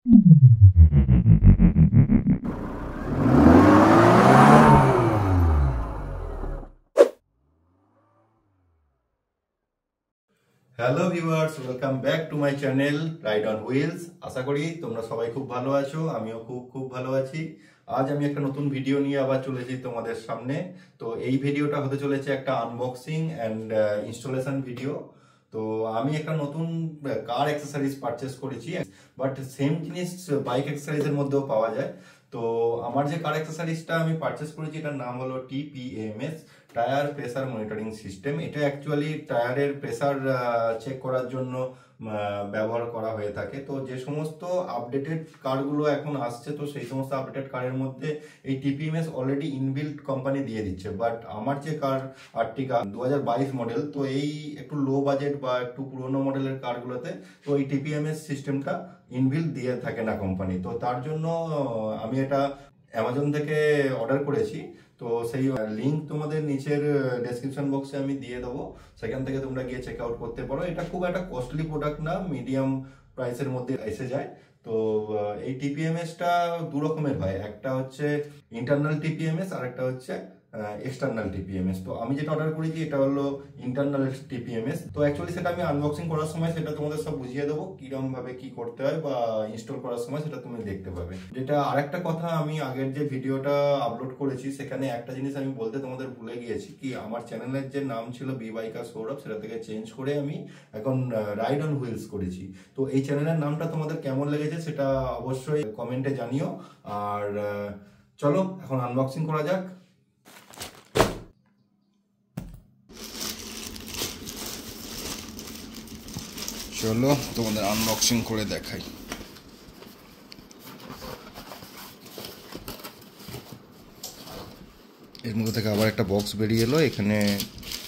Hello viewers, welcome back to my channel Ride On Wheels. আশা করি তোমরা সবাই খুব ভালো আছো, আমিও খুব ভালো আছি। আজ আমি একটা নতুন ভিডিও নিয়ে আবার চলেছি তোমাদের সামনে। তো এই ভিডিওটা হতে চলেছে একটা আনবক্সিং অ্যান্ড ইনস্টলেশন ভিডিও। তো আমি একটা নতুন কার অ্যাক্সেসরিজ পারচেস করেছি, বাট সেম জিনিস বাইক অ্যাক্সেসরিজের মধ্যেও পাওয়া যায়। তো আমার যে কার অ্যাক্সেসরিজটা আমি পারচেস করেছি এটার নাম হলো টিপিএমএস, টায়ার প্রেসার মনিটরিং সিস্টেম। এটা অ্যাকচুয়ালি টায়ারের প্রেসার চেক করার জন্য ব্যবহার করা হয়ে থাকে। তো যে সমস্ত আপডেটেড কারগুলো এখন আসছে, তো সেই সমস্ত আপডেটেড কারের মধ্যে এই টিপিএমএস অলরেডি ইনবিল্ট কোম্পানি দিয়ে দিচ্ছে। বাট আমার যে কার আর্টিকা 2022 মডেল, তো এই একটু লো বাজেট বা একটু পুরোনো মডেলের কারগুলোতে তো এই টিপিএমএস সিস্টেমটা ইনবিল্ট দিয়ে থাকে না কোম্পানি। তো তার জন্য আমি এটা অ্যামাজন থেকে অর্ডার করেছি। তো সেই লিঙ্ক তোমাদের নিচের ডেসক্রিপশন বক্সে আমি দিয়ে দেবো, সেখান থেকে তোমরা গিয়ে চেক আউট করতে পারো। এটা খুব একটা কস্টলি প্রোডাক্ট না, মিডিয়াম প্রাইসের মধ্যে এসে যায়। তো এই টিপিএমএসটা দু রকমের হয়, একটা হচ্ছে ইন্টারনাল টিপিএমএস আর একটা হচ্ছে এক্সটার্নাল টিপিএমএস। তো আমি যেটা অর্ডার করেছি এটা হলো ইন্টারনাল টিপিএমএস। তো অ্যাকচুয়ালি সেটা আমি আনবক্সিং করার সময় সেটা তোমাদের সব বুঝিয়ে দেবো কিরকম ভাবে কি করতে হয়, বা ইনস্টল করার সময় সেটা তুমি দেখতে পাবে। যেটা আরেকটা কথা, আমি আগের যে ভিডিওটা আপলোড করেছি সেখানে একটা জিনিস আমি বলতে তোমাদের ভুলে গিয়েছি, কি আমার চ্যানেলের যে নাম ছিল বি বাইকার সৌরভ, সেটা থেকে চেঞ্জ করে আমি এখন রাইড অন হুইলস করেছি। তো এই চ্যানেলের নামটা তোমাদের কেমন লেগেছে সেটা অবশ্যই কমেন্টে জানিও। আর চলো এখন আনবক্সিং করা যাক। চলো তোমাদের আনবক্সিং করে দেখাই। এর মধ্যে থেকে আবার একটা বক্স বেরিয়ে এলো, এখানে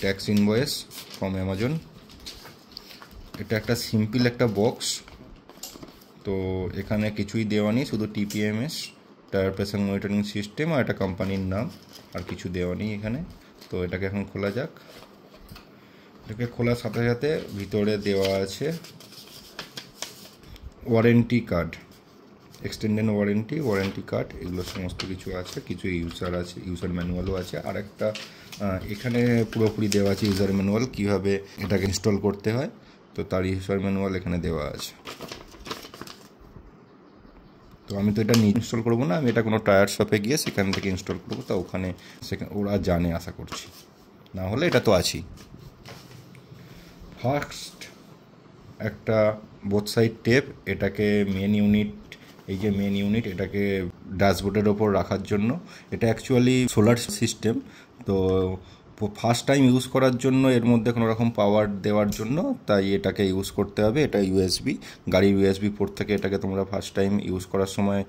ট্যাক্স ইনভয়েস ফ্রম অ্যামাজন। এটা একটা সিম্পল একটা বক্স। তো এখানে কিছুই দেওয়া নেই, শুধু টিপিএমএস টায়ার প্রেসার মনিটরিং সিস্টেম আর একটা কোম্পানির নাম, আর কিছু দেওয়া নেই এখানে। তো এটাকে এখন খোলা যাক। এটাকে খোলার সাথে সাথে ভিতরে দেওয়া আছে warranty card, extended warranty card, এগুলো সমস্ত কিছু আছে। কিছু ইউজার আছে, ইউজার ম্যানুয়ালও আছে। আর একটা এখানে পুরোপুরি দেওয়া আছে ইউজার ম্যানুয়াল, কীভাবে এটাকে ইনস্টল করতে হয়। তো তার ইউজার ম্যানুয়াল এখানে দেওয়া আছে। তো আমি তো এটা নিয়ে ইনস্টল করবো না, আমি এটা কোনো টায়ার শপে গিয়ে সেখান থেকে ইনস্টল করবো। তা ওখানে ওরা জানে আশা করছি, না হলে এটা তো আছেই। ফার্স্ট একটা বোথ সাইড টেপ, এটাকে মেন ইউনিট, এই যে মেন ইউনিট, এটাকে ড্যাশবোর্ডের ওপর রাখার জন্য। এটা অ্যাকচুয়ালি সোলার সিস্টেম। তো ফার্স্ট টাইম ইউজ করার জন্য এর মধ্যে কোনো রকম পাওয়ার দেওয়ার জন্য তাই এটাকে ইউজ করতে হবে। এটা ইউএসবি, গাড়ির ইউএসবি পোর্ট থেকে এটাকে তোমরা ফার্স্ট টাইম ইউজ করার সময়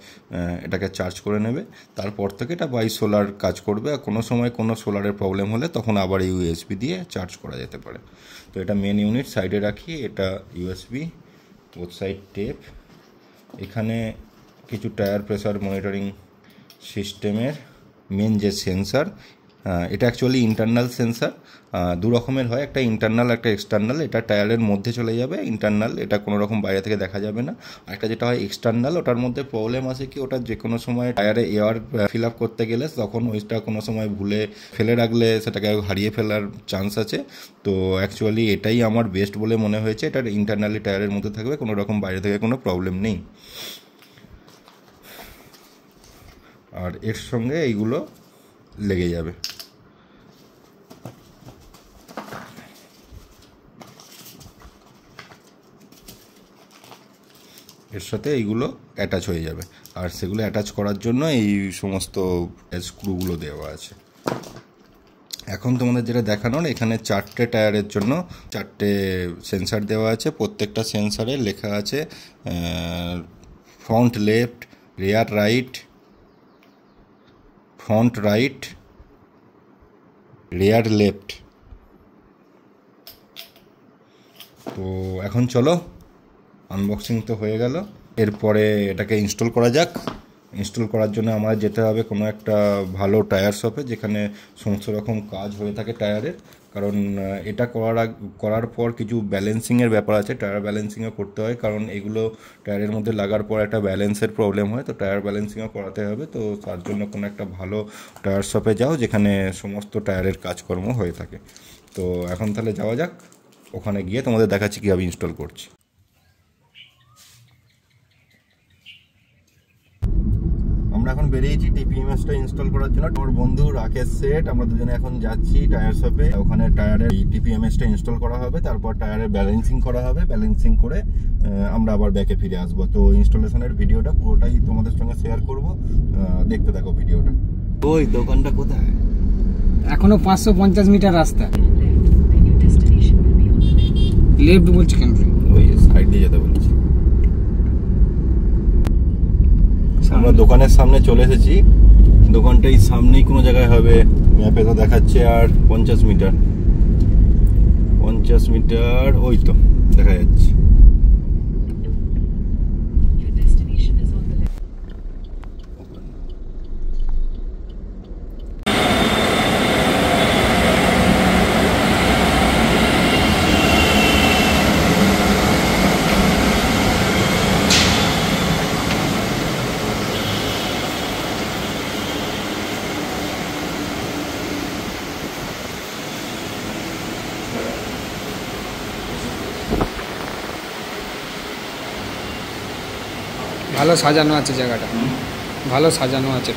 এটাকে চার্জ করে নেবে। তারপর থেকে এটা বাই সোলার কাজ করবে। আর কোনো সময় কোনো সোলারের প্রবলেম হলে তখন আবার ইউএসবি দিয়ে চার্জ করা যেতে পারে। তো এটা মেন ইউনিট সাইডে রাখি, এটা ইউএসবি, বোথ সাইড টেপ। এখানে কিছু টায়ার প্রেসার মনিটরিং সিস্টেমের মেন যে সেন্সার, এটা অ্যাকচুয়ালি ইন্টারনাল সেন্সার। দু রকমের হয়, একটা ইন্টারনাল একটা এক্সটার্নাল। এটা টায়ারের মধ্যে চলে যাবে ইন্টারনাল, এটা কোনো রকম বাইরে থেকে দেখা যাবে না। আর একটা যেটা হয় এক্সটার্নাল, ওটার মধ্যে প্রবলেম আছে কি, ওটা যে কোনো সময় টায়ারে এয়ার ফিল আপ করতে গেলে তখন ওইটা কোনো সময় ভুলে ফেলে রাখলে সেটাকে হারিয়ে ফেলার চান্স আছে। তো অ্যাকচুয়ালি এটাই আমার বেস্ট বলে মনে হয়েছে, এটা ইন্টারনালি টায়ারের মধ্যে থাকবে, কোনো রকম বাইরে থেকে কোনো প্রবলেম নেই। আর এর সঙ্গে এইগুলো লেগে যাবে। এর সাথে এইগুলো অ্যাটাচ হয়ে যাবে। আর সেগুলো অ্যাটাচ করার জন্য এই সমস্ত স্ক্রুগুলো দেওয়া আছে। এখন তোমাদের যেটা দেখানোর, এখানে 4টে টায়ারের জন্য 4টে সেন্সার দেওয়া আছে। প্রত্যেকটা সেন্সারে লেখা আছে front left, rare right, front right, rare left. তো এখন চলো আনবক্সিং তো হয়ে গেল, এরপরে এটাকে ইনস্টল করা যাক। ইনস্টল করার জন্য আমাদের যেতে হবে কোনো একটা ভালো টায়ার শপে, যেখানে সমস্ত রকম কাজ হয়ে থাকে টায়ারের। কারণ এটা করার পর কিছু ব্যালেন্সিংয়ের ব্যাপার আছে, টায়ার ব্যালেন্সিংও করতে হয়, কারণ এগুলো টায়ারের মধ্যে লাগার পর একটা ব্যালেন্সের প্রবলেম হয়, তো টায়ার ব্যালেন্সিংও করাতে হবে। তো তার জন্য কোনো একটা ভালো টায়ার শপে যাও যেখানে সমস্ত টায়ারের কাজকর্ম হয়ে থাকে। তো এখন তাহলে যাওয়া যাক, ওখানে গিয়ে তোমাদের দেখাচ্ছি কীভাবে ইনস্টল করছি। আমরা এখন বেরিয়েছি টিপিএমএসটা ইনস্টল করার জন্য। আমার বন্ধু রাকেশ সেট, আমরা দুজনে এখন যাচ্ছি টায়ার শপে। ওখানে টায়ারের টিপিএমএসটা ইনস্টল করা হবে, তারপর টায়ারের ব্যালেন্সিং করা হবে। ব্যালেন্সিং করে আমরা আবার ব্যাকে ফিরে আসবো। তো ইনস্টলেশনের ভিডিওটা পুরোটাই তোমাদের সঙ্গে শেয়ার করব, দেখতে থাকো ভিডিওটা। ওই দোকানটা কোথায়? এখনো 550 মিটার রাস্তা। লেফট বলছি কেন? ওই সাইড দিয়ে যেতে বলছি। আমরা দোকানের সামনে চলে এসেছি। দোকানটা এই সামনেই কোনো জায়গায় হবে, ম্যাপে তো দেখাচ্ছে আর 50 মিটার। 50 মিটার ওই তো দেখা যাচ্ছে। ভালো সাজানো আছে জায়গাটা, ভালো সাজানো আছে।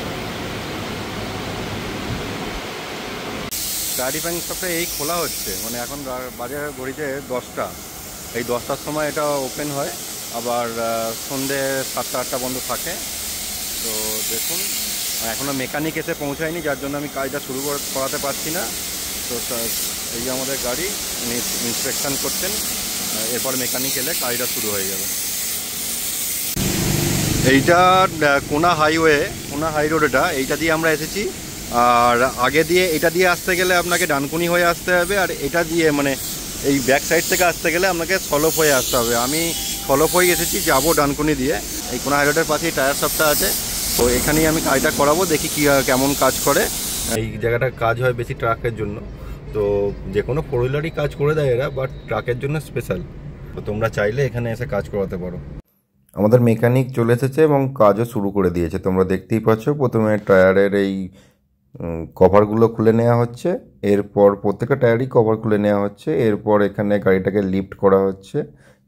গাড়ি প্যাং শপটা এই খোলা হচ্ছে, মানে এখন বাজে ঘড়িতে 10টা। এই 10টার সময় এটা ওপেন হয়, আবার সন্ধে 7টা 8টা বন্ধ থাকে। তো দেখুন এখনও মেকানিক এসে পৌঁছায়নি, যার জন্য আমি কাজটা শুরু করাতে পারছি না। তো এই যে আমাদের গাড়ি ইন্সপেকশন করছেন, এরপর মেকানিক এলে কাজটা শুরু হয়ে যাবে। এইটা কোনা হাই রোড, এইটা দিয়ে আমরা এসেছি। আর আগে দিয়ে এটা দিয়ে আসতে গেলে আপনাকে ডানকুনি হয়ে আসতে হবে, আর এটা দিয়ে মানে এই ব্যাক সাইড থেকে আসতে গেলে আপনাকে সলপ হয়ে আসতে হবে। আমি সলপ হয়ে এসেছি, যাবো ডানকুনি দিয়ে। এই কোনা হাই রোডের পাশেই টায়ার শপটা আছে, তো এখানেই আমি কাজটা করাবো, দেখি কেমন কাজ করে। এই জায়গাটা কাজ হয় বেশি ট্রাকের জন্য, তো যে কোনো ফোর হুইলারই কাজ করে দেয় এরা, বাট ট্রাকের জন্য স্পেশাল। তো তোমরা চাইলে এখানে এসে কাজ করাতে পারো। আমাদের মেকানিক চলে এসেছে এবং কাজও শুরু করে দিয়েছে। তোমরা দেখতেই পাচ্ছ, প্রথমে টায়ারের এই কভারগুলো খুলে নেওয়া হচ্ছে, এরপর প্রত্যেকটা টায়ারই কভার খুলে নেওয়া হচ্ছে। এরপর এখানে গাড়িটাকে লিফট করা হচ্ছে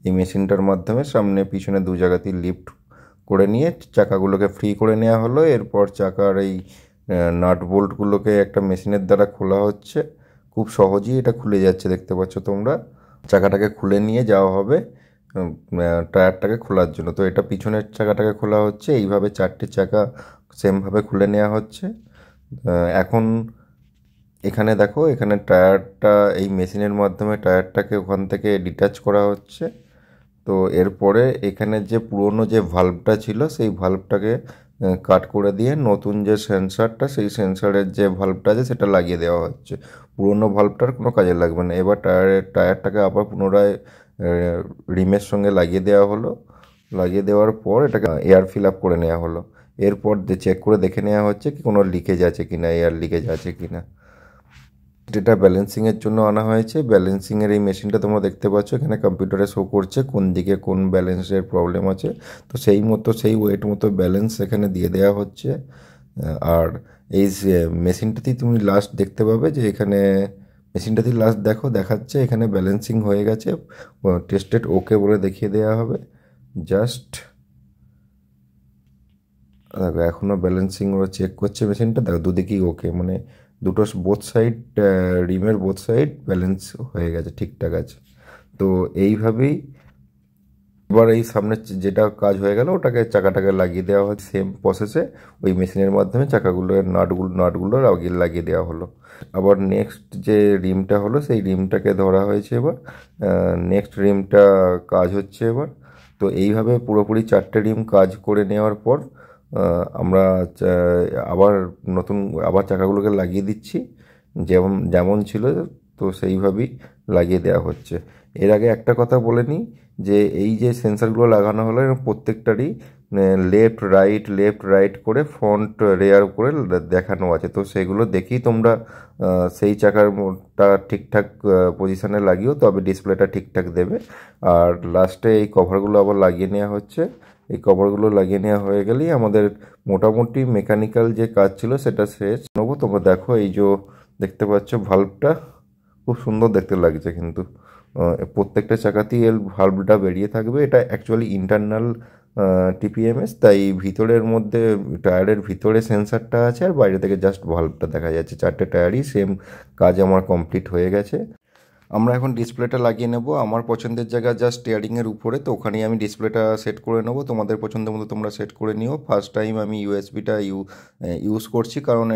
এই মেশিনটার মাধ্যমে। সামনে পিছনে দু জায়গাতেই লিফট করে নিয়ে চাকাগুলোকে ফ্রি করে নেওয়া হলো। এরপর চাকার এই নাট বোল্টগুলোকে একটা মেশিনের দ্বারা খোলা হচ্ছে। খুব সহজেই এটা খুলে যাচ্ছে, দেখতে পাচ্ছ তোমরা। চাকাটাকে খুলে নিয়ে যাওয়া হবে টায়ারটাকে খোলার জন্য। তো এটা পিছনের চাকাটাকে খোলা হচ্ছে, এইভাবে 4টে চাকা সেমভাবে খুলে নেওয়া হচ্ছে। এখন এখানে দেখো, এখানে টায়ারটা এই মেশিনের মাধ্যমে টায়ারটাকে ওখান থেকে ডিটাচ করা হচ্ছে। তো এরপরে এখানে যে পুরনো যে ভাল্বটা ছিল, সেই ভাল্বটাকে কাট করে দিয়ে নতুন যে সেন্সারটা, সেই সেন্সারের যে ভাল্বটা আছে সেটা লাগিয়ে দেওয়া হচ্ছে। পুরনো ভাল্বটার কোনো কাজে লাগবে না। এবার টায়ারটাকে আবার পুনরায় রিমের সঙ্গে লাগিয়ে দেওয়া হলো। লাগিয়ে দেওয়ার পর এটাকে এয়ার ফিল আপ করে নেওয়া হলো। এরপর চেক করে দেখে নেওয়া হচ্ছে কি কোনো লিকেজ আছে কিনা, এয়ার লিকেজ আছে কিনা। এটা ব্যালেন্সিংয়ের জন্য আনা হয়েছে। ব্যালেন্সিংয়ের এই মেশিনটা তোমরা দেখতে পাচ্ছ, এখানে কম্পিউটারে শো করছে কোন দিকে কোন ব্যালেন্সের প্রবলেম আছে। তো সেই ওয়েট মতো ব্যালেন্স এখানে দিয়ে দেওয়া হচ্ছে। আর এই মেশিনটাতেই তুমি লাস্ট দেখতে পাবে যে এখানে মেশিনটাতেই লাস্ট দেখাচ্ছে এখানে ব্যালেন্সিং হয়ে গেছে, টেস্টেড ওকে বলে দেখিয়ে দেওয়া হবে। জাস্ট দেখো এখনও ব্যালেন্সিং ওরা চেক করছে মেশিনটা। দেখো দুদিকেই ওকে, মানে দুটো বোথ সাইড রিমের বোথ সাইড ব্যালেন্স হয়ে গেছে, ঠিকঠাক আছে। তো এইভাবেই এবার এই সামনে যেটা কাজ হয়ে গেল চাকাটাকে লাগিয়ে দেওয়া হয় সেম প্রসেসে। ওই মেশিনের মাধ্যমে চাকাগুলোর নাটগুলো লাগিয়ে দেওয়া হলো। আবার নেক্সট যে রিমটা হলো, সেই রিমটাকে ধরা হয়েছে। এবার নেক্সট রিমটা কাজ হচ্ছে এবার। তো এইভাবে পুরোপুরি 4টে রিম কাজ করে নেওয়ার পর আমরা আবার চাকাগুলোকে লাগিয়ে দিচ্ছি যেমন ছিল, তো সেইভাবেই লাগিয়ে দেওয়া হচ্ছে। এর আগে একটা কথা বলে নিই যে এই যে সেন্সারগুলো লাগানো হলো, প্রত্যেকটারই লেফট রাইট করে ফ্রন্ট রেয়ার করে দেখানো আছে। তো সেগুলো দেখেই তোমরা সেই চাকারটা ঠিকঠাক পজিশানে লাগিও, তবে ডিসপ্লেটা ঠিকঠাক দেবে। আর লাস্টে এই কভারগুলো আবার লাগিয়ে নেওয়া হচ্ছে। এই কভারগুলো লাগিয়ে নেওয়া হয়ে গেলেই আমাদের মোটামুটি মেকানিক্যাল যে কাজ ছিল সেটা শেষ। নেবো, তোমরা দেখো এই যে দেখতে পাচ্ছ ভাল্বটা খুব সুন্দর দেখতে লাগছে, কিন্তু প্রত্যেকটা চাকাতেই এর ভাল্বটা বেরিয়ে থাকবে। এটা অ্যাকচুয়ালি ইন্টারনাল টিপিএমএস, তাই ভিতরের মধ্যে টায়ারের ভিতরে সেন্সারটা আছে আর বাইরে থেকে জাস্ট ভাল্বটা দেখা যাচ্ছে। 4টে টায়ারই সেম কাজ আমার কমপ্লিট হয়ে গেছে। আমরা এখন ডিসপ্লেটা লাগিয়ে নেব আমার পছন্দের জায়গা জাস্ট স্টিয়ারিংয়ের উপরে, তো ওখানেই আমি ডিসপ্লেটা সেট করে নেব। তোমাদের পছন্দের মতো তোমরা সেট করে নিও। ফার্স্ট টাইম আমি ইউএসবিটা ইউজ করছি, কারণ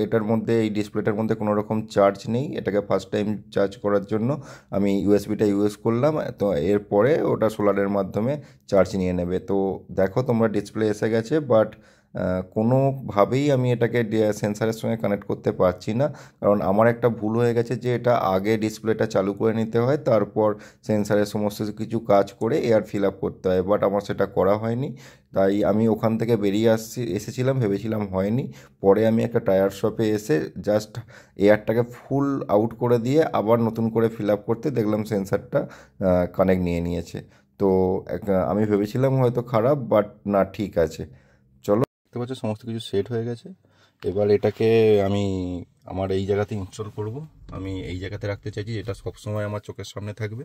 এটার মধ্যে এই ডিসপ্লেটার মধ্যে কোনো রকম চার্জ নেই। এটাকে ফার্স্ট টাইম চার্জ করার জন্য আমি ইউএসবিটা ইউজ করলাম। তো এরপরে ওটা সোলারের মাধ্যমে চার্জ নিয়ে নেবে। তো দেখো তোমরা ডিসপ্লে এসে গেছে, বাট কোনোভাবেই আমি এটাকে সেন্সারের সঙ্গে কানেক্ট করতে পারছি না, কারণ আমার একটা ভুল হয়ে গেছে যে এটা আগে ডিসপ্লেটা চালু করে নিতে হয়, তারপর সেন্সারের সমস্ত কিছু কাজ করে এয়ার ফিল আপ করতে হয়। বাট আমার সেটা করা হয়নি, তাই আমি ওখান থেকে বেরিয়ে এসেছিলাম, ভেবেছিলাম হয়নি। পরে আমি একটা টায়ার শপে এসে জাস্ট এয়ারটাকে ফুল আউট করে দিয়ে আবার নতুন করে ফিল আপ করতে দেখলাম সেন্সারটা কানেক্ট নিয়ে নিয়েছে। তো আমি ভেবেছিলাম হয়তো খারাপ, বাট না, ঠিক আছে। চলো, দেখতে পাচ্ছ সমস্ত কিছু সেট হয়ে গেছে। এবার এটাকে আমি আমার এই জায়গাতে ইনস্টল করব। আমি এই জায়গাতে রাখতে চাইছি, এটা সবসময় আমার চোখের সামনে থাকবে।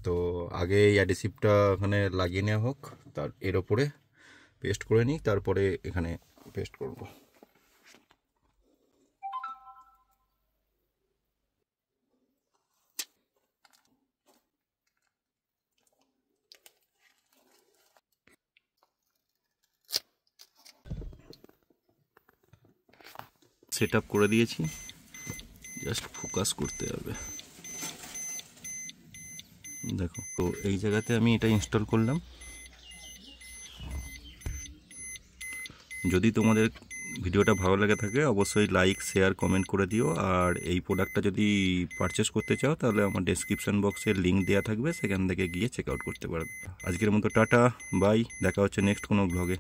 তো আগে এই অ্যাডিসিভটা ওখানে লাগিয়ে নেওয়া হোক, তার এর ওপরে পেস্ট করে নিই, তারপরে এখানে পেস্ট করব। সেট আপ করে দিয়েছি, জাস্ট ফোকাস করতে হবে। দেখো, তো এই জায়গাতে আমি এটা ইনস্টল করলাম। যদি তোমাদের ভিডিওটা ভালো লেগে থাকে অবশ্যই লাইক, শেয়ার, কমেন্ট করে দিও। আর এই প্রোডাক্টটা যদি পারচেস করতে চাও তাহলে আমার ডেসক্রিপশন বক্সে লিঙ্ক দেওয়া থাকবে, সেখান থেকে গিয়ে চেক আউট করতে পারবে। আজকের মতো টাটা, বাই, দেখা হচ্ছে নেক্সট কোনো ব্লগে।